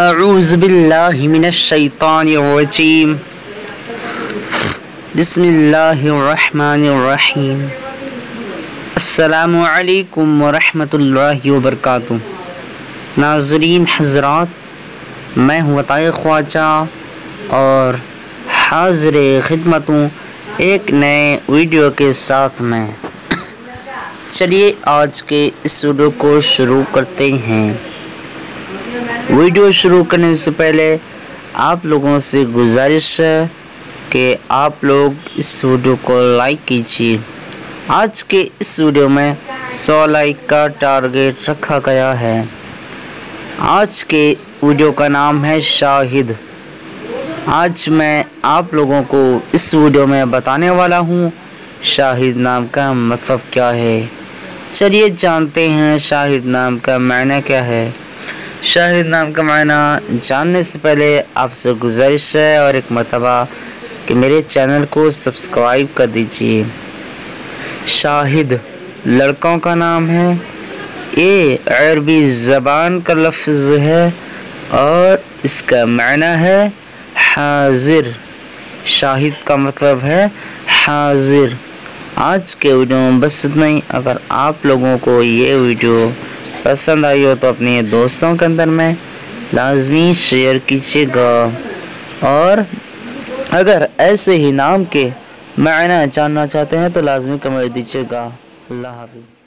اعوذ باللہ من الشیطان الرجیم بسم اللہ الرحمن الرحیم السلام علیکم ورحمۃ اللہ وبرکاتہ۔ ناظرین حضرات، میں ہوں عطائے خواجہ اور حاضر خدمت ہوں ایک نئے ویڈیو کے ساتھ میں۔ چلیے آج کے اس ویڈیو کو شروع کرتے ہیں۔ ویڈیو شروع کرنے سے پہلے آپ لوگوں سے گزارش ہے کہ آپ لوگ اس ویڈیو کو لائک کیجیے۔ آج کے اس ویڈیو میں 100 لائک کا ٹارگیٹ رکھا گیا ہے۔ آج کے ویڈیو کا نام ہے شاہد۔ آج میں آپ لوگوں کو اس ویڈیو میں بتانے والا ہوں شاہد نام کا مطلب کیا ہے۔ چلیے جانتے ہیں شاہد نام کا معنی کیا ہے۔ شاہد نام کا معنی جاننے سے پہلے آپ سے گزارش ہے اور ایک مرتبہ کہ میرے چینل کو سبسکرائب کر دیجیے۔ شاہد لڑکوں کا نام ہے، یہ عربی زبان کا لفظ ہے اور اس کا معنی ہے حاضر۔ شاہد کا مطلب ہے حاضر۔ آج کے ویڈیو میں بس اتنا ہی۔ اگر آپ لوگوں کو یہ ویڈیو پسند آئی ہو تو اپنے دوستوں کے اندر میں لازمی شیئر کیجیے گا، اور اگر ایسے ہی نام کے معنی جاننا چاہتے ہیں تو لازمی کمنٹ دیجیے گا۔ اللہ حافظ۔